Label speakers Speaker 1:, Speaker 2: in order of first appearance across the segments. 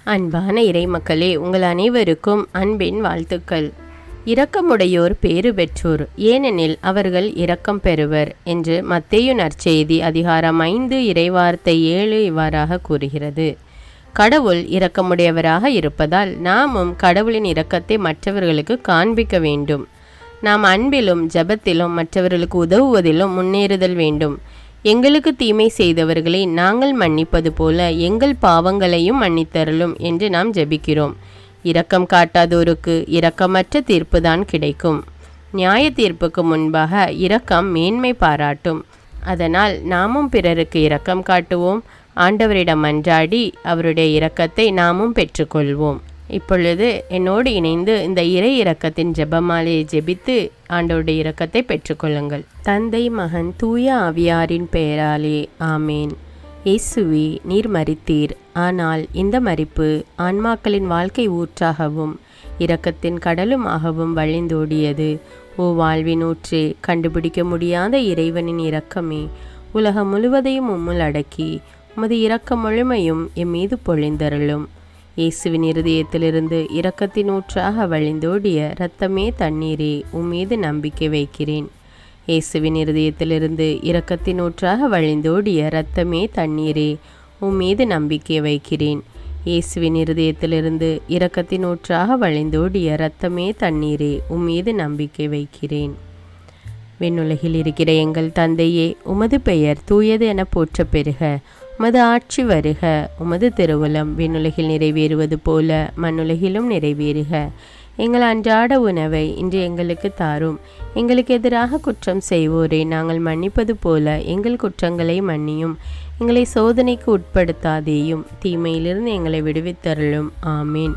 Speaker 1: அன்பான இறைமக்களே, உங்கள் அனைவருக்கும் அன்பின் வாழ்த்துக்கள். இரக்கமுடையோர் பேறு பெற்றோர், ஏனெனில் அவர்கள் இரக்கம் பெறுவர் என்று மத்தேயு நற்செய்தி அதிகாரம் 5 இறைவார்த்தை 7 இவ்வாறாக கூறுகிறது. கடவுள் இரக்கமுடையவராக இருப்பதால் நாமும் கடவுளின் இரக்கத்தை மற்றவர்களுக்கு காண்பிக்க வேண்டும். நாம் அன்பிலும் ஜெபத்திலும் மற்றவர்களுக்கு உதவுவதிலும் முன்னேறுதல் வேண்டும். எங்களுக்கு தீமை செய்தவர்களை நாங்கள் மன்னிப்பது போல எங்கள் பாவங்களையும் மன்னித்தருளும் என்று நாம் ஜெபிக்கிறோம். இரக்கம் காட்டாதோருக்கு இரக்கமற்ற தீர்ப்புதான் கிடைக்கும். நியாய தீர்ப்புக்கு முன்பாக இரக்கம் மேன்மை பாராட்டும். அதனால் நாமும் பிறருக்கு இரக்கம் காட்டுவோம். ஆண்டவரிடம் மன்றாடி அவருடைய இரக்கத்தை நாமும் பெற்றுக்கொள்வோம். இப்பொழுது என்னோடு இணைந்து இந்த இறை இரக்கத்தின் ஜெபமாலையை ஜெபித்து ஆண்டவருடைய இரக்கத்தை பெற்றுக்கொள்ளுங்கள். தந்தை, மகன், தூய ஆவியாரின் பெயராலே ஆமேன். இயேசுவே, நீர் மரித்தீர். ஆனால் இந்த மரிப்பு ஆன்மாக்களின் வாழ்க்கை ஊற்றாகவும் இரக்கத்தின் கடலுமாகவும் வழிந்தோடியது. ஓ வாழ்வின் ஊற்றே, கண்டுபிடிக்க முடியாத இறைவனின் இரக்கமே, உலகம் முழுவதையும் உம்முள் அடக்கி உமது இரக்க முழுமையும் எம் மீது பொழிந்தருளும். இயேசுவின் இருதயத்திலிருந்து இரக்கத்தின் ஊற்றாக வழிந்தோடிய இரத்தமே தண்ணீரே, உம்மீது நம்பிக்கை வைக்கிறேன். இயேசுவின் இருதயத்திலிருந்து இரக்கத்தின் ஊற்றாக வழிந்தோடிய இரத்தமே தண்ணீரே, உம்மீது நம்பிக்கை வைக்கிறேன். இயேசுவின் இருதயத்திலிருந்து இரக்கத்தின் ஊற்றாக வழிந்தோடிய இரத்தமே தண்ணீரே, உம்மீது நம்பிக்கை வைக்கிறேன். விண்ணுலகில் இருக்கிற எங்கள் தந்தையே, உமது பெயர் தூயது என போற்ற பெறுக. உமது ஆட்சி வருக. உமது திருவுளம் விண்ணுலகில் நிறைவேறுவது போல மண்ணுலகிலும் நிறைவேறுக. எங்கள் அன்றாட உணவை இன்று எங்களுக்கு தாரும். எங்களுக்கு எதிராக குற்றம் செய்வோரை நாங்கள் மன்னிப்பது போல எங்கள் குற்றங்களை மன்னியும். எங்களை சோதனைக்கு உட்படுத்தாதேயும், தீமையிலிருந்து எங்களை விடுவித்தருளும். ஆமீன்.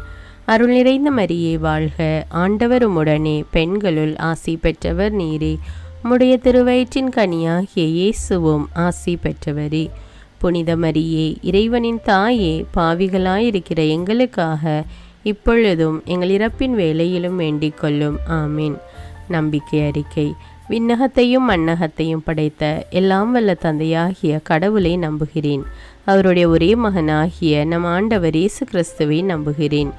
Speaker 1: அருள் நிறைந்த மரியே வாழ்க. ஆண்டவர் உம்முடனே, பெண்களுள் ஆசி பெற்றவர் நீரே. உம்முடைய திருவயிற்றின் கனியாகிய இயேசுவும் ஆசி பெற்றவரே. புனித மரியே, இறைவனின் தாயே, பாவிகளாயிருக்கிற எங்களுக்காக இப்பொழுதும் எங்கள் இறப்பின் வேளையிலும் வேண்டிக் கொள்ளும். ஆமீன். நம்பிக்கை அறிக்கை. விண்ணகத்தையும் மண்ணகத்தையும் படைத்த எல்லாம் வல்ல தந்தையாகிய கடவுளை நம்புகிறேன். அவருடைய ஒரே மகனாகிய நம் ஆண்டவர் இயேசு கிறிஸ்துவை நம்புகிறேன்.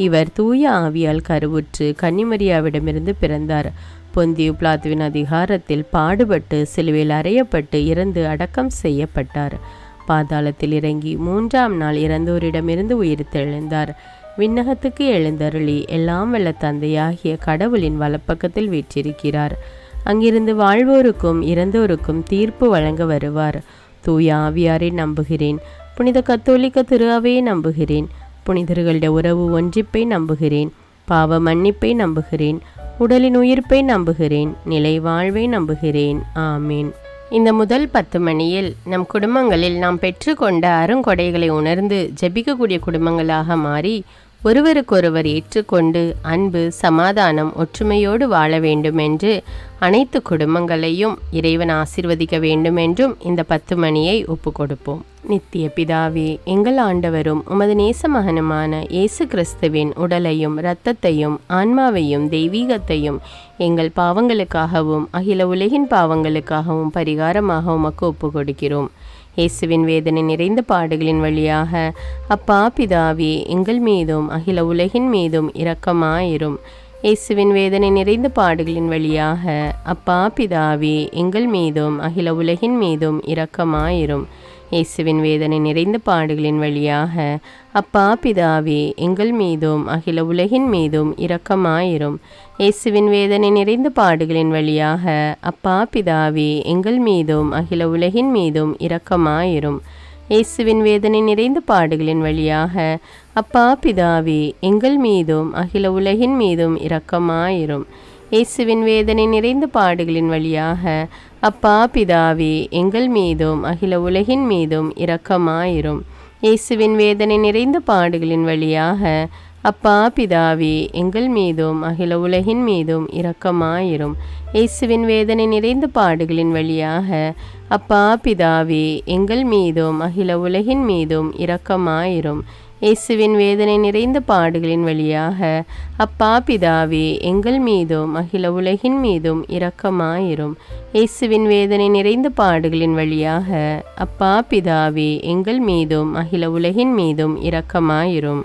Speaker 1: இவர் தூய ஆவியால் கருவுற்று கன்னிமரியாவிடமிருந்து பிறந்தார். பொந்தியு பிலாத்துவின் அதிகாரத்தில் பாடுபட்டு சிலுவையில் அறையப்பட்டு இறந்து அடக்கம் செய்யப்பட்டார். பாதாளத்தில் இறங்கி 3ஆம் நாள் இறந்தோரிடமிருந்து உயிர்த்தெழுந்தார். விண்ணகத்துக்கு எழுந்தருளி எல்லாம் வல்ல தந்தையாகிய கடவுளின் வலப்பக்கத்தில் வீற்றிருக்கிறார். அங்கிருந்து வாழ்வோருக்கும் இறந்தோருக்கும் தீர்ப்பு வழங்க வருவார். தூய ஆவியாரை நம்புகிறேன். புனித கத்தோலிக்க திரு அவையை நம்புகிறேன். புனிதர்களுடைய உறவு ஒன்றிப்பை நம்புகிறேன். பாவ மன்னிப்பை நம்புகிறேன். உடலின் உயிர்ப்பை நம்புகிறேன். நிலை வாழ்வை நம்புகிறேன். ஆமீன். இந்த முதல் 10 மணியில் நம் குடும்பங்களில் நாம் பெற்றுக்கொண்ட அருங்கொடைகளை உணர்ந்து ஜெபிக்கக்கூடிய குடும்பங்களாக மாறி ஒருவருக்கொருவர் ஏற்றுக்கொண்டு அன்பு, சமாதானம், ஒற்றுமையோடு வாழ வேண்டும் என்று அனைத்து குடும்பங்களையும் இறைவன் ஆசீர்வதிக்க வேண்டும் என்றும் இந்த 10 மணியை ஒப்பு கொடுப்போம். நித்திய பிதாவே, எங்கள் ஆண்டவரும் உமது நேச மகனுமான இயேசு கிறிஸ்துவின் உடலையும் இரத்தத்தையும் ஆன்மாவையும் தெய்வீகத்தையும் எங்கள் பாவங்களுக்காகவும் அகில உலகின் பாவங்களுக்காகவும் பரிகாரமாக உமக்கு ஒப்பு கொடுக்கிறோம். இயேசுவின் வேதனை நிறைந்த பாடுகளின் வழியாக அப்பா பிதாவே, எங்கள் மீதும் அகில உலகின் மீதும் இரக்கமாயிரும். இயேசுவின் வேதனை நிறைந்த பாடுகளின் வழியாக அப்பா பிதாவே, எங்கள் மீதும் அகில உலகின் மீதும் இரக்கமாயிரும். இயேசுவின் வேதனை நிறைந்த பாடுகளின் வழியாக அப்பா பிதாவே, எங்கள் மீதும் அகில உலகின் மீதும் இரக்கமாயிரும். இயேசுவின் வேதனை நிறைந்த பாடுகளின் வழியாக அப்பா பிதாவே, எங்கள் மீதும் அகில உலகின் மீதும் இரக்கமாயிரும். இயேசுவின் வேதனை நிறைந்த பாடுகளின் வழியாக அப்பா பிதாவே, எங்கள் மீதும் அகில உலகின் மீதும் இரக்கமாயிரும். இயேசுவின் வேதனை நிறைந்த பாடுகளின் வழியாக அப்பா பிதாவே, எங்கள் மீதும் அகில உலகின் மீதும் இரக்கமாயிரும். இயேசுவின் வேதனை நிறைந்த பாடுகளின் வழியாக அப்பா பிதாவே, எங்கள் மீதும் அகில உலகின் மீதும் இரக்கமாயிரும். இயேசுவின் வேதனை நிறைந்த பாடுகளின் வழியாக அப்பா பிதாவே, எங்கள் மீதும் அகில உலகின் மீதும் இரக்கமாயிரும். இயேசுவின் வேதனை நிறைந்த பாடுகளின் வழியாக அப்பா பிதாவே, எங்கள் மீதும் அகில உலகின் மீதும் இரக்கமாயிரும். இயேசுவின் வேதனை நிறைந்த பாடுகளின் வழியாக அப்பா பிதாவே, எங்கள் மீதும் அகில உலகின் மீதும் இரக்கமாயிரும்.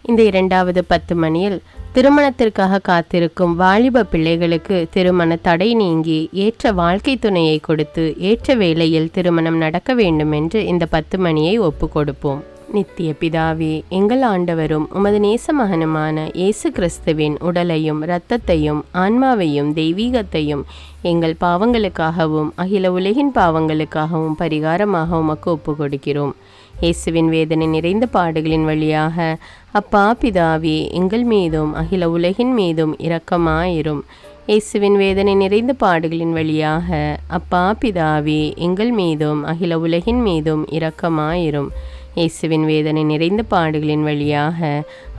Speaker 1: இந்த 2வது 10 மணியில் திருமணத்திற்காக காத்திருக்கும் வாலிப பிள்ளைகளுக்கு திருமண தடை நீங்கி ஏற்ற வாழ்க்கை துணையை கொடுத்து ஏற்ற வேளையில் திருமணம் நடக்க வேண்டும் என்று இந்த 10 மணியை ஒப்பு கொடுப்போம். நித்திய பிதாவே, எங்கள் ஆண்டவரும் உமது நேச மகனுமான இயேசு கிறிஸ்துவின் உடலையும் இரத்தத்தையும் ஆன்மாவையும் தெய்வீகத்தையும் எங்கள் பாவங்களுக்காகவும் அகில உலகின் பாவங்களுக்காகவும் பரிகாரமாக உமக்கு ஒப்பு கொடுக்கிறோம். இயேசுவின் வேதனை நிறைந்த பாடுகளின் வழியாக அப்பா பிதாவே, எங்கள் மீதும் அகில உலகின் மீதும் இரக்கமாயிரும். இயேசுவின் வேதனை நிறைந்த பாடுகளின் வழியாக அப்பா பிதாவே, எங்கள் மீதும் அகில உலகின் மீதும் இரக்கமாயிரும். இயேசுவின் வேதனை நிறைந்த பாடுகளின் வழியாக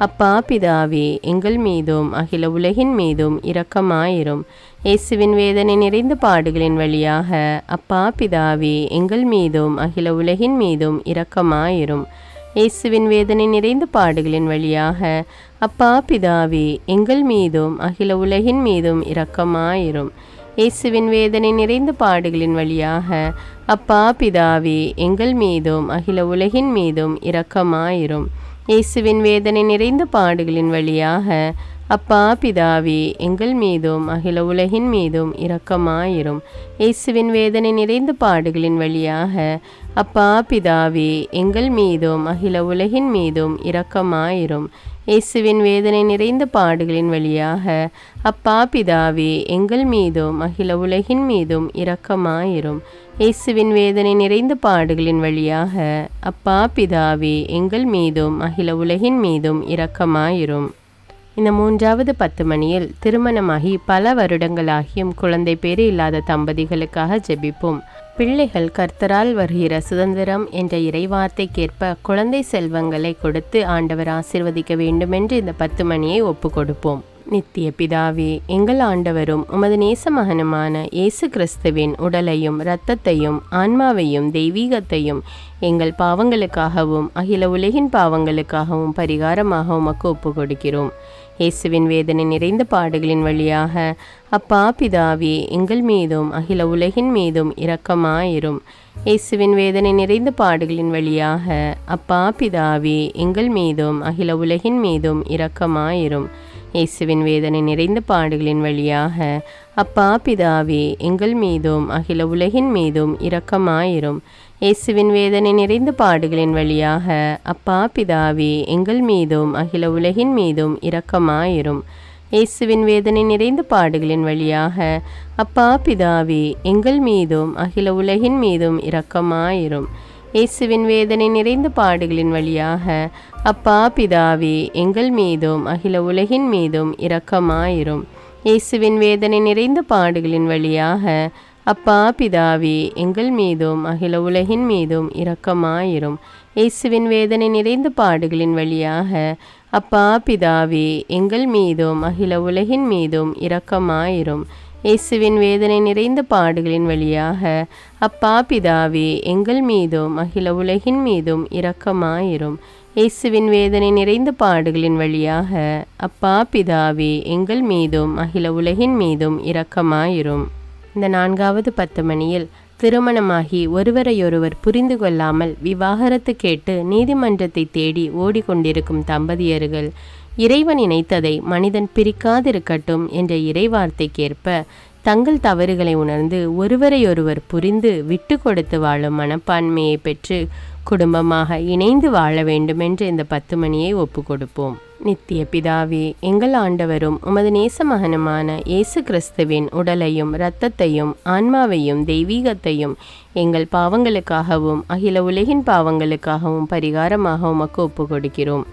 Speaker 1: அப்பா பிதாவே, எங்கள் மீதும் அகில உலகின் மீதும் இரக்கமாயிரும். இயேசுவின் வேதனை நிறைந்த பாடுகளின் வழியாக அப்பா பிதாவே, எங்கள் மீதும் அகில உலகின் மீதும் இரக்கமாயிரும். இயேசுவின் வேதனை நிறைந்த பாடுகளின் வழியாக அப்பா பிதாவே, எங்கள் மீதும் அகில உலகின் மீதும் இரக்கமாயிரும். இயேசுவின் வேதனை நிறைந்த பாடுகளின் வழியாக அப்பா பிதாவே, எங்கள் மீதும் அகில உலகின் மீதும் இரக்கமாயிரும். இயேசுவின் வேதனை நிறைந்த பாடுகளின் வழியாக அப்பா பிதாவே, எங்கள் மீதும் அகில உலகின் மீதும் இரக்கமாயிரும். இயேசுவின் வேதனை நிறைந்த பாடுகளின் வழியாக அப்பா பிதாவே, எங்கள் மீதும் அகில உலகின் மீதும் இரக்கமாயிரும். இயேசுவின் வேதனை நிறைந்த பாடுகளின் வழியாக அப்பா பிதாவே, எங்கள் மீதும் அகில உலகின் மீதும் இரக்கமாயிரும். இயேசுவின் வேதனை நிறைந்த பாடுகளின் வழியாக அப்பா பிதாவே, எங்கள் மீதும் அகில உலகின் மீதும் இரக்கமாயிரும். இந்த 3வது 10 மணியில் திருமணமாகி பல வருடங்களாகியும் குழந்தை பேறு இல்லாத தம்பதிகளுக்காக ஜெபிப்போம். பிள்ளைகள் கர்த்தரால் வருகிற சுதந்திரம் என்ற இறைவார்த்தைக்கேற்ப குழந்தை செல்வங்களை கொடுத்து ஆண்டவர் ஆசீர்வதிக்க வேண்டுமென்று இந்த 10 மணியை ஒப்பு கொடுப்போம். நித்திய பிதாவே, எங்கள் ஆண்டவரும் உமது நேச மகனுமான இயேசு கிறிஸ்துவின் உடலையும் இரத்தத்தையும் ஆன்மாவையும் தெய்வீகத்தையும் எங்கள் பாவங்களுக்காகவும் அகில உலகின் பாவங்களுக்காகவும் பரிகாரமாக உமக்கு ஒப்பு கொடுக்கிறோம். இயேசுவின் வேதனை நிறைந்த பாடுகளின் வழியாக அப்பா பிதாவே, எங்கள் மீதும் அகில உலகின் மீதும் இரக்கமாயிரும். இயேசுவின் வேதனை நிறைந்த பாடுகளின் வழியாக அப்பா பிதாவே, எங்கள் மீதும் அகில உலகின் மீதும் இரக்கமாயிரும். இயேசுவின் வேதனை நிறைந்த பாடுகளின் வழியாக அப்பா பிதாவே, எங்கள் மீதும் அகில உலகின் மீதும் இரக்கமாயிரும். இயேசுவின் வேதனை நிறைந்த பாடுகளின் வழியாக அப்பா பிதாவே, எங்கள் மீதும் அகில உலகின் மீதும் இரக்கமாயிரும். இயேசுவின் வேதனை நிறைந்த பாடுகளின் வழியாக அப்பா பிதாவே, எங்கள் மீதும் அகில உலகின் மீதும் இரக்கமாயிரும். இயேசுவின் வேதனை நிறைந்த பாடுகளின் வழியாக அப்பா பிதாவே, எங்கள் மீதும் அகில உலகின் மீதும் இரக்கமாயிரும். இயேசுவின் வேதனை நிறைந்த பாடுகளின் வழியாக அப்பா பிதாவே, எங்கள் மீதும் அகில உலகின் மீதும் இரக்கமாயிரும். இயேசுவின் வேதனை நிறைந்த பாடுகளின் வழியாக அப்பா பிதாவே, எங்கள் மீதும் அகில உலகின் மீதும் இரக்கமாயிரும். இயேசுவின் வேதனை நிறைந்த பாடுகளின் வழியாக அப்பா பிதாவே, எங்கள் மீதும் அகில உலகின் மீதும் இரக்கமாயிரும். இயேசுவின் வேதனை நிறைந்த பாடுகளின் வழியாக அப்பா பிதாவே, எங்கள் மீதும் அகில உலகின் மீதும் இரக்கமாயிரும். இந்த 4வது 10 மணியில் திருமணமாகி ஒருவரையொருவர் புரிந்து கொள்ளாமல் விவாகரத்து கேட்டு நீதிமன்றத்தை தேடி ஓடிக்கொண்டிருக்கும் தம்பதியர்கள் இறைவன் இணைத்ததை மனிதன் பிரிக்காதிருக்கட்டும் என்ற இறைவார்த்தைக்கேற்ப தங்கள் தவறுகளை உணர்ந்து ஒருவரையொருவர் புரிந்து விட்டு கொடுத்து வாழும் மனப்பான்மையை பெற்று குடும்பமாக இணைந்து வாழ வேண்டுமென்று இந்த 10 மணியை ஒப்பு கொடுப்போம். நித்திய பிதாவே, எங்கள் ஆண்டவரும் உமது நேச மகனுமான இயேசு கிறிஸ்துவின் உடலையும் இரத்தத்தையும் ஆன்மாவையும் தெய்வீகத்தையும் எங்கள் பாவங்களுக்காகவும் அகில உலகின் பாவங்களுக்காகவும் பரிகாரமாக உமக்கு ஒப்பு கொடுக்கிறோம்.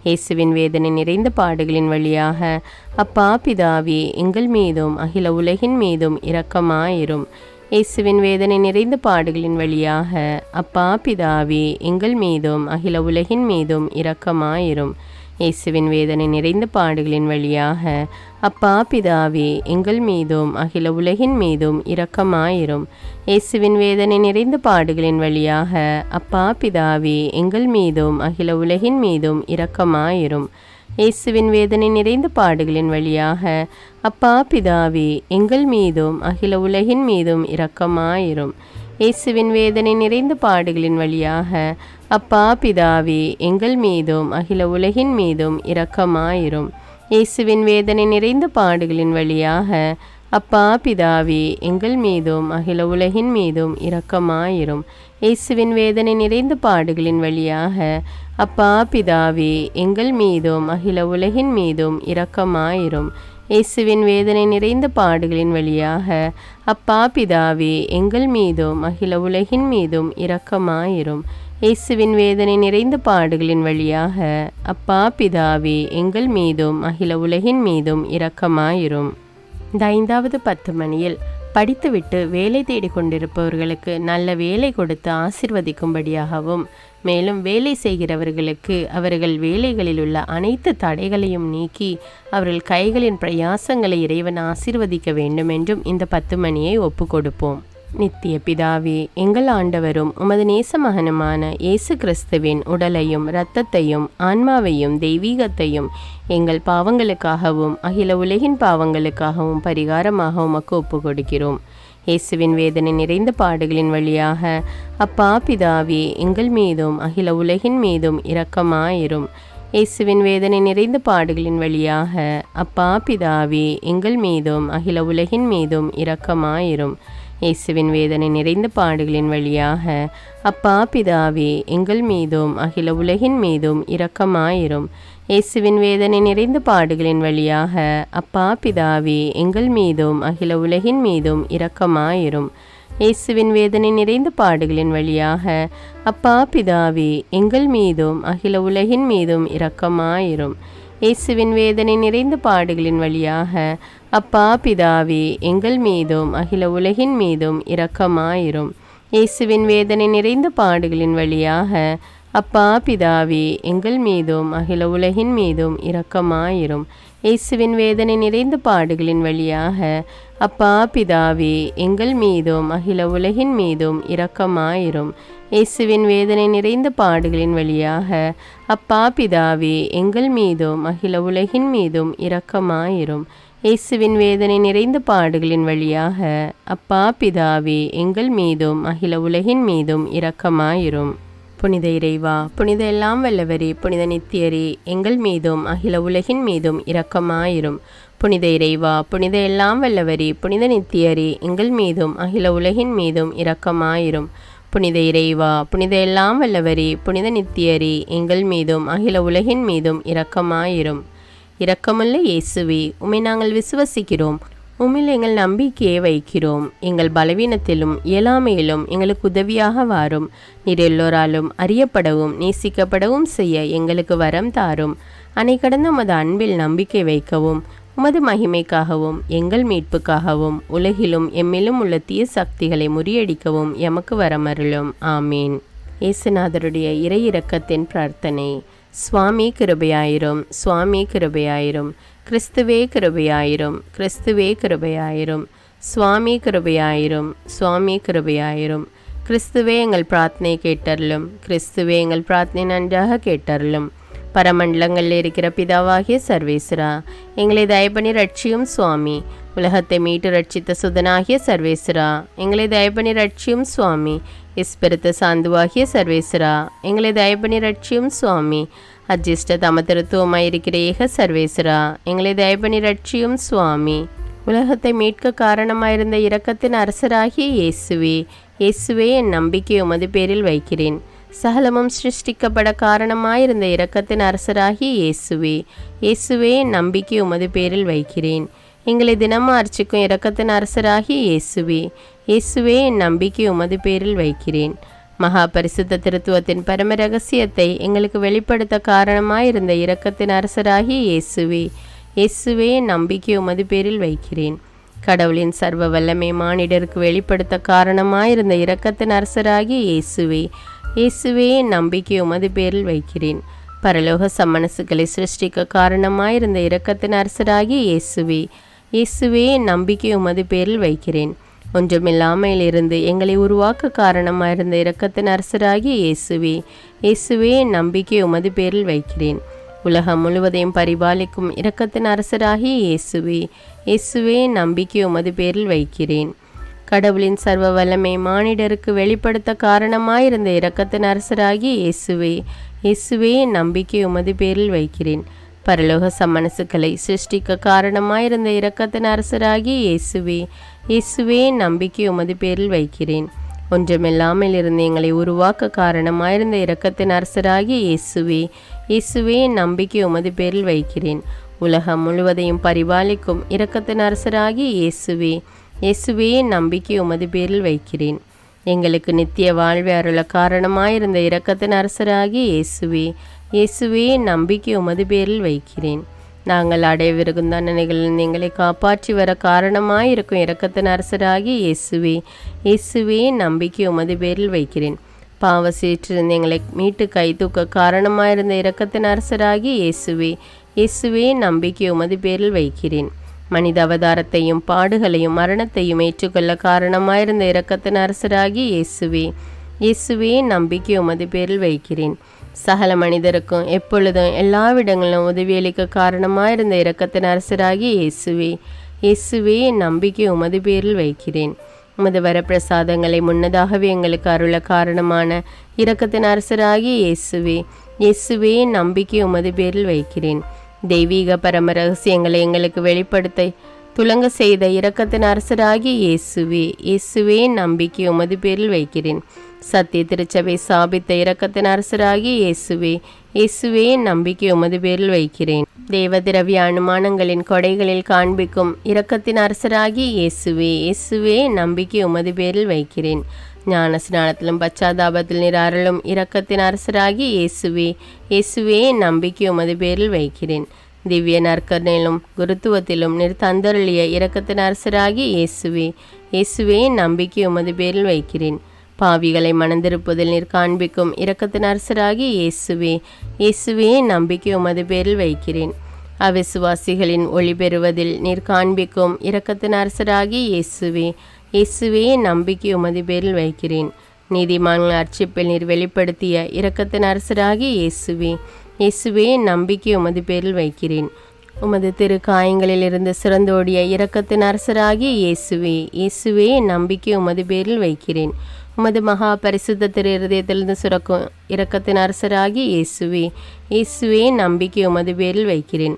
Speaker 1: இயேசுவின் வேதனை நிறைந்த பாடுகளின் வழியாக அப்பா பிதாவே, எங்கள் மீதும் அகில உலகின் மீதும் இரக்கமாயிரும். இயேசுவின் வேதனை நிறைந்த பாடுகளின் வழியாக அப்பா பிதாவே, எங்கள் மீதும் அகில உலகின் மீதும் இரக்கமாயிரும். இயேசுவின் வேதனை நிறைந்த பாடுகளின் வழியாக அப்பா பிதாவே, எங்கள் மீதும் அகில உலகின் மீதும் இரக்கமாயிரும். இயேசுவின் வேதனை நிறைந்த பாடுகளின் வழியாக அப்பா பிதாவே, எங்கள் மீதும் அகில உலகின் மீதும் இரக்கமாயிரும். இயேசுவின் வேதனை நிறைந்த பாடுகளின் வழியாக அப்பா பிதாவே, எங்கள் மீதும் அகில உலகின் மீதும் இரக்கமாயிரும். இயேசுவின் வேதனை நிறைந்த பாடுகளின் வழியாக அப்பா பிதாவே, எங்கள் மீதும் அகில உலகின் மீதும் இரக்கமாயிரும். இயேசுவின் வேதனை நிறைந்த பாடுகளின் வழியாக அப்பா பிதாவே, எங்கள் மீதும் அகில உலகின் மீதும் இரக்கமாயிரும். இயேசுவின் வேதனை நிறைந்த பாடுகளின் வழியாக அப்பா பிதாவே, எங்கள் மீதும் அகில உலகின் மீதும் இரக்கமாயிரும். இயேசுவின் வேதனை நிறைந்த பாடுகளின் வழியாக அப்பா பிதாவே, எங்கள் மீதும் அகில உலகின் மீதும் இரக்கமாயிரும். இயேசுவின் வேதனை நிறைந்த பாடுகளின் வழியாக அப்பா பிதாவே, எங்கள் மீதும் அகில உலகின் மீதும் இரக்கமாயிரும். இந்த 5வது 10 மணியில் படித்துவிட்டு வேலை தேடிக் கொண்டிருப்பவர்களுக்கு நல்ல வேலை கொடுத்து ஆசிர்வதிக்கும்படியாகவும், மேலும் வேலை செய்கிறவர்களுக்கு அவர்கள் வேலைகளில் உள்ள அனைத்து தடைகளையும் நீக்கி அவர்கள் கைகளின் பிரயாசங்களை இறைவன் ஆசிர்வதிக்க வேண்டும் என்றும் இந்த 10 மணியை ஒப்பு கொடுப்போம். நித்திய பிதாவே, எங்கள் ஆண்டவரும் உமது நேச மகனுமான இயேசு கிறிஸ்துவின் உடலையும் இரத்தத்தையும் ஆன்மாவையும் தெய்வீகத்தையும் எங்கள் பாவங்களுக்காகவும் அகில உலகின் பாவங்களுக்காகவும் பரிகாரமாக உமக்கு ஒப்பு கொடுக்கிறோம். இயேசுவின் வேதனை நிறைந்த பாடுகளின் வழியாக அப்பா பிதாவே, எங்கள் மீதும் அகில உலகின் மீதும் இரக்கமாயிரும். இயேசுவின் வேதனை நிறைந்த பாடுகளின் வழியாக அப்பா பிதாவே, எங்கள் மீதும் அகில உலகின் மீதும் இரக்கமாயிரும். இயேசுவின் வேதனை நிறைந்த பாடுகளின் வழியாக அப்பா பிதாவே, எங்கள் மீதும் அகில உலகின் மீதும் இரக்கமாயிரும். இயேசுவின் வேதனை நிறைந்த பாடுகளின் வழியாக அப்பா பிதாவே, எங்கள் மீதும் அகில உலகின் மீதும் இரக்கமாயிரும். இயேசுவின் வேதனை நிறைந்த பாடுகளின் வழியாக அப்பா பிதாவே, எங்கள் மீதும் அகில உலகின் மீதும் இரக்கமாயிரும். இயேசுவின் வேதனை நிறைந்த பாடுகளின் வழியாக அப்பா பிதாவே, எங்கள் மீதும் அகில உலகின் மீதும் இரக்கமாயிரும். இயேசுவின் வேதனை நிறைந்த பாடுகளின் வழியாக அப்பா பிதாவே, எங்கள் மீதும் அகில உலகின் மீதும் இரக்கமாயிரும். இயேசுவின் வேதனை நிறைந்த பாடுகளின் வழியாக அப்பா பிதாவே, எங்கள் மீதும் அகில உலகின் மீதும் இரக்கமாயிரும். இயேசுவின் வேதனை நிறைந்த பாடுகளின் வழியாக அப்பா பிதாவே, எங்கள் மீதும் அகில உலகின் மீதும் இரக்கமாயிரும். இயேசுவின் வேதனை நிறைந்த பாடுகளின் வழியாக அப்பா பிதாவே, எங்கள் மீதும் அகில உலகின் மீதும் இரக்கமாயிரும். புனித இறைவா, புனித எல்லாம் வல்லவரே, புனித நித்தியரே, எங்கள் மீதும் அகில உலகின் மீதும் இரக்கமாயிரும். புனித இறைவா, புனித எல்லாம் வல்லவரே, புனித நித்தியரே, எங்கள் மீதும் அகில உலகின் மீதும் இரக்கமாயிரும். புனித இறைவா, புனித எல்லாம் வல்லவரே, புனித நித்தியரே, எங்கள் மீதும் அகில உலகின் மீதும் இரக்கமாயிரும். இரக்கமுள்ள இயேசுவே, உம்மை நாங்கள் விசுவசிக்கிறோம். உம்மில் எங்கள் நம்பிக்கையை வைக்கிறோம். எங்கள் பலவீனத்திலும் இயலாமையிலும் எங்களுக்கு உதவியாக வாரும். நீர் எல்லோராலும் அறியப்படவும் நேசிக்கப்படவும் செய்ய எங்களுக்கு வரம் தாரும். அன்னை கடந்த உமது அன்பில் நம்பிக்கை வைக்கவும், உமது மகிமைக்காகவும் எங்கள் மீட்புக்காகவும் உலகிலும் எம்மிலும் உள்ள தீய சக்திகளை முறியடிக்கவும் எமக்கு வரமருளும். ஆமீன். இயேசுநாதருடைய இறை இரக்கத்தின் பிரார்த்தனை. சுவாமி கிருபையாயிரும், சுவாமி கிருபையாயிரும். கிறிஸ்துவே கிருபையாயிரும், கிறிஸ்துவே கிருபையாயிரும். சுவாமி கிருபையாயிரும், சுவாமி கிருபையாயிரும். கிறிஸ்துவே எங்கள் பிரார்த்தனை கேட்டருளும், கிறிஸ்துவே எங்கள் பிரார்த்தனை நன்றாக கேட்டருளும். பரமண்டலங்களில் இருக்கிற பிதாவாகிய சர்வேஸ்வரா, எங்களை தயபணி ரட்சியும் சுவாமி. உலகத்தை மீட்டு ரட்சித்த சுதனாகிய சர்வேஸ்வரா, எங்களை தயபணி ரட்சியும் சுவாமி. இஸ்பெருத்த சாந்துவாகிய சர்வேஸ்வரா, எங்களை தயபணி ரட்சியும் சுவாமி. அஜிஷ்ட தமத்திருத்துவமாயிருக்கிற ஏக சர்வேஸ்வரா, எங்களை தயபணி ரட்சியும் சுவாமி. உலகத்தை மீட்க காரணமாயிருந்த இரக்கத்தின் அரசராகிய இயேசுவே, இயேசுவே என் நம்பிக்கை உமது பேரில் வைக்கிறேன். சகலமும் சிருஷ்டிக்கப்பட காரணமாயிருந்த இரக்கத்தின் அரசராகிய இயேசுவே, இயேசுவே என் நம்பிக்கை உமது பேரில் வைக்கிறேன். எங்களை தினமும் அர்ச்சிக்கும் இரக்கத்தின் அரசராகிய இயேசுவே, இயேசுவே என் நம்பிக்கை உமது பேரில் வைக்கிறேன். மகா பரிசுத்த திருத்துவத்தின் பரம ரகசியத்தை எங்களுக்கு வெளிப்படுத்த காரணமாயிருந்த இரக்கத்தின் அரசராகிய இயேசுவே, இயேசுவே என் நம்பிக்கை உமது பேரில் வைக்கிறேன். கடவுளின் சர்வ வல்லமை மானிடருக்கு வெளிப்படுத்த காரணமாயிருந்த இரக்கத்தின் அரசராகிய இயேசுவே, இயேசுவே என் நம்பிக்கை உமது பேரில் வைக்கிறேன். பரலோக சம்மனசுகளை சிருஷ்டிக்க காரணமாயிருந்த இரக்கத்தின் அரசராகிய இயேசுவே, இயேசுவே என் நம்பிக்கை உமது பேரில் வைக்கிறேன். ஒன்றுமில்லாமையிலிருந்து எங்களை உருவாக்க காரணமாயிருந்த இரக்கத்தின் அரசராகிய இயேசுவே, இயேசுவே என் நம்பிக்கை உமது பேரில் வைக்கிறேன். உலகம் முழுவதையும் பரிபாலிக்கும் இரக்கத்தின் அரசராகிய இயேசுவே, இயேசுவே என் நம்பிக்கை உமது பேரில் வைக்கிறேன். கடவுளின் சர்வ வல்லமை மானிடருக்கு வெளிப்படுத்த காரணமாயிருந்த இரக்கத்தின் அரசராகிய இயேசுவே, இயேசுவே நம்பிக்கை உமது பேரில் வைக்கிறேன். பரலோக சம்மனசுக்களை சிருஷ்டிக்க காரணமாயிருந்த இரக்கத்தின் அரசராகிய இயேசுவே, இயேசுவே நம்பிக்கை உமது பேரில் வைக்கிறேன். ஒன்றுமில்லாமல் இருந்து எங்களை உருவாக்க காரணமாயிருந்த இரக்கத்தின் அரசராகிய இயேசுவே, இயேசுவே நம்பிக்கை உமது பேரில் வைக்கிறேன். உலகம் முழுவதையும் பரிபாலிக்கும் இரக்கத்தின் அரசராகிய இயேசுவே, இயேசுவே நம்பிக்கை உமது பேரில் வைக்கிறேன். எங்களுக்கு நித்திய வாழ்வை அருள காரணமாயிருந்த இரக்கத்தின் அரசராகிய இயேசுவே, இயேசுவே நம்பிக்கை உமது பேரில் வைக்கிறேன். நாங்கள் அடையவிருக்கும் தண்டனைகளில் எங்களை காப்பாற்றி வர காரணமாயிருக்கும் இரக்கத்தின் அரசராகிய இயேசுவே, இயேசுவே நம்பிக்கை உமது பேரில் வைக்கிறேன். பாவ சேற்றிருந்து எங்களை மீட்டு கை தூக்க காரணமாயிருந்த இரக்கத்தின் அரசராகிய இயேசுவே, இயேசுவே நம்பிக்கை உமது பேரில் வைக்கிறேன். மனித அவதாரத்தையும் பாடுகளையும் மரணத்தையும் ஏற்றுக்கொள்ள காரணமாயிருந்த இரக்கத்தின் அரசராகிய இயேசுவே, இயேசுவே நம்பிக்கை உமது பேரில் வைக்கிறேன். சகல மனிதருக்கும் எப்பொழுதும் எல்லாவிடங்களிலும் உதவியளிக்க காரணமாயிருந்த இரக்கத்தின் அரசராகிய இயேசுவே, இயேசுவே நம்பிக்கை உமது பேரில் வைக்கிறேன். உமது வரப்பிரசாதங்களை முன்னதாகவே எங்களுக்கு அருள காரணமான இரக்கத்தின் அரசராகிய இயேசுவே, இயேசுவே நம்பிக்கை உமது பேரில் வைக்கிறேன். தெய்வீக பரம ரகசியங்களை எங்களுக்கு வெளிப்படுத்த துலங்க செய்த இரக்கத்தின் அரசராகிய இயேசுவே, இயேசுவே நம்பிக்கை உமது பேரில் வைக்கிறேன். சத்திய திருச்சபை சாபித்த இரக்கத்தின் அரசராகிய இயேசுவே, இயேசுவே நம்பிக்கை உமது பேரில் வைக்கிறேன். தேவ திரவிய அனுமானங்களின் கொடைகளில் காண்பிக்கும் இரக்கத்தின் அரசராகிய இயேசுவே, இயேசுவே நம்பிக்கை உமது பேரில் வைக்கிறேன். ஞான ஸ்நானத்திலும் பச்சாதாபத்தில் நீர் அருளும் இரக்கத்தின் அரசராகிய இயேசுவே, இயேசுவே நம்பிக்கை உமது பேரில் வைக்கிறேன். திவ்ய நற்கருணையிலும் குருத்துவத்திலும் நீர் தந்தருளிய இரக்கத்தின் அரசராகிய இயேசுவே, இயேசுவே நம்பிக்கை உமது பேரில் வைக்கிறேன். பாவிகளை மணந்திருப்பதில் நீர் காண்பிக்கும் இரக்கத்தின் அரசராகிய இயேசுவே, இயேசுவே நம்பிக்கை உமது பேரில் வைக்கிறேன். அவிசுவாசிகளின் ஒளி பெறுவதில் நீர் காண்பிக்கும் இரக்கத்தின் அரசராகிய இயேசுவே, இயேசுவே நம்பிக்கை உமது பேரில் வைக்கிறேன். நீதிமான்கள் அர்ச்சிப்பில் நீர் வெளிப்படுத்திய இரக்கத்தின் அரசராகிய இயேசுவே, இயேசுவே நம்பிக்கை உமது பேரில் வைக்கிறேன். உமது திரு காயங்களில் இருந்து சிறந்தோடிய இரக்கத்தின் அரசராகிய இயேசுவே, இயேசுவே நம்பிக்கை உமது பேரில் வைக்கிறேன். உமது மகா பரிசுத்த திரு இருதயத்திலிருந்து சுரக்கும் இரக்கத்தின் அரசராகிய இயேசுவே, இயேசுவே நம்பிக்கை உமது பேரில் வைக்கிறேன்.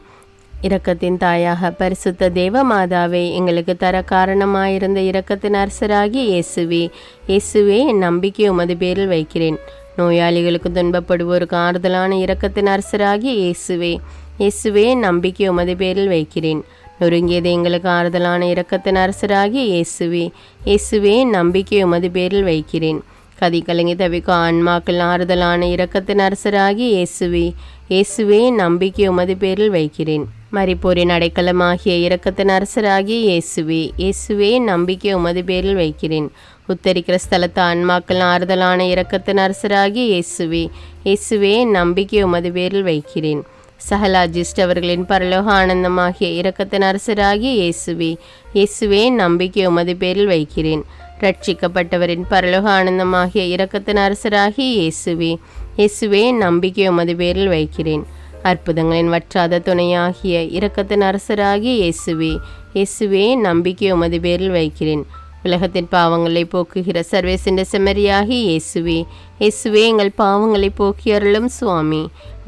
Speaker 1: இரக்கத்தின் தாயாக பரிசுத்த தேவ மாதாவை எங்களுக்கு தர காரணமாயிருந்த இரக்கத்தின் அரசராகிய இயேசுவே, இயேசுவே நம்பிக்கை உமது பேரில் வைக்கிறேன். நோயாளிகளுக்கு துன்பப்படுவோருக்கு ஆறுதலான இரக்கத்தின் அரசராகிய இயேசுவே, இயேசுவே நம்பிக்கை உமது பேரில் வைக்கிறேன். நொறுங்கியது எங்களுக்கு ஆறுதலான இரக்கத்தின் அரசராகிய இயேசுவே, இயேசுவே நம்பிக்கை உமது பேரில் வைக்கிறேன். கதி கலங்கி தவிக்கும் ஆன்மாக்கள் ஆறுதலான இரக்கத்தின் அரசராகிய இயேசுவே, இயேசுவே நம்பிக்கை உமது பேரில் வைக்கிறேன். மரிப்போரின் அடைக்கலமாகிய இரக்கத்தின் அரசராகிய இயேசுவே, இயேசுவே நம்பிக்கை உமது பேரில் வைக்கிறேன். உத்தரிக்கிற ஸ்தலத்து ஆன்மாக்கள் ஆறுதலான இரக்கத்தின் அரசராகிய இயேசுவே, இயேசுவே நம்பிக்கை உமது பேரில் வைக்கிறேன். சகல அஜிஸ்ட் அவர்களின் பரலோக ஆனந்தமாகிய இரக்கத்தின் அரசராகிய இயேசுவே, இயேசுவே நம்பிக்கை உமது பேரில் வைக்கிறேன். ரட்சிக்கப்பட்டவரின் பரலோக ஆனந்தமாகிய இரக்கத்தின் அரசராகிய இயேசுவே, இயேசுவே நம்பிக்கை உமது பேரில் வைக்கிறேன். அற்புதங்களின் வற்றாத துணையாகிய இரக்கத்தின் அரசராகிய இயேசுவே, இயேசுவே நம்பிக்கை உமது பேரில் வைக்கிறேன். உலகத்தின் பாவங்களை போக்குகிற சர்வேசின்ற செம்மறியாகி இயேசுவே, இயேசுவே எங்கள் பாவங்களை போக்கி அருளும் சுவாமி.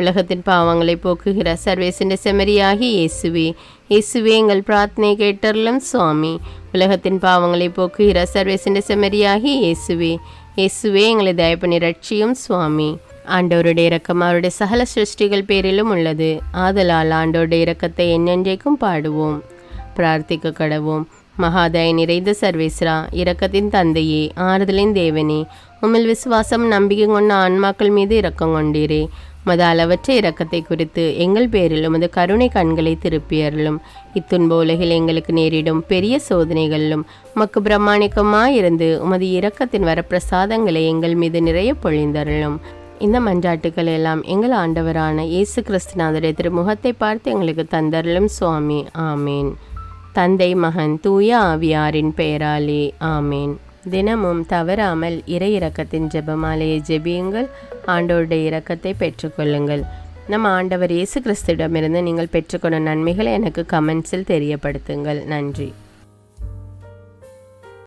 Speaker 1: உலகத்தின் பாவங்களை போக்குகிற சர்வேசின்ற செம்மறியாகி இயேசுவே, இயேசுவே எங்கள் பிரார்த்தனை கேட்டருளும் சுவாமி. உலகத்தின் பாவங்களை போக்குகிற சர்வேசின்ற செம்மறியாகி இயேசுவே, இயேசுவே எங்களை தயப்பனி ரட்சியும் சுவாமி. ஆண்டவருடைய இரக்கம் அவருடைய சகல சிருஷ்டிகள் பேரிலும் உள்ளது. ஆதலால் ஆண்டவருடைய இரக்கத்தை என்னென்றைக்கும் பாடுவோம். பிரார்த்திக்க கடவோம். மகாதய நிறைந்த சர்வேஸ்வரா, இரக்கத்தின் தந்தையே, ஆறுதலின் தேவனே, உம்மில் விசுவாசம் நம்பிக்கை கொண்ட ஆன்மாக்கள் மீது இரக்கம் கொண்டீரே. உமது அளவற்ற இரக்கத்தை குறித்து எங்கள் பேரில் உமது கருணை கண்களை திருப்பியருளும். இத்துன்ப உலகில் எங்களுக்கு நேரிடும் பெரிய சோதனைகளிலும் உமக்கு பிரமாணிக்கமாயிருந்து உமது இரக்கத்தின் வரப்பிரசாதங்களை எங்கள் மீது நிறைய பொழிந்தருளும். இந்த மன்றாட்டுக்கள் எல்லாம் எங்கள் ஆண்டவரான இயேசு கிறிஸ்துநாதருடைய திருமுகத்தை பார்த்து எங்களுக்கு தந்தருளும் சுவாமி. ஆமேன். தந்தை, மகன், தூய ஆவியாரின் பெயராலே ஆமேன். தினமும் தவறாமல் இறை இரக்கத்தின் ஜெபமாலையை ஜெபியுங்கள். ஆண்டவருடைய இரக்கத்தை பெற்றுக்கொள்ளுங்கள். நம் ஆண்டவர் இயேசு கிறிஸ்துவிடமிருந்து நீங்கள் பெற்றுக்கொண்ட நன்மைகளை எனக்கு கமெண்ட்ஸில் தெரியப்படுத்துங்கள். நன்றி.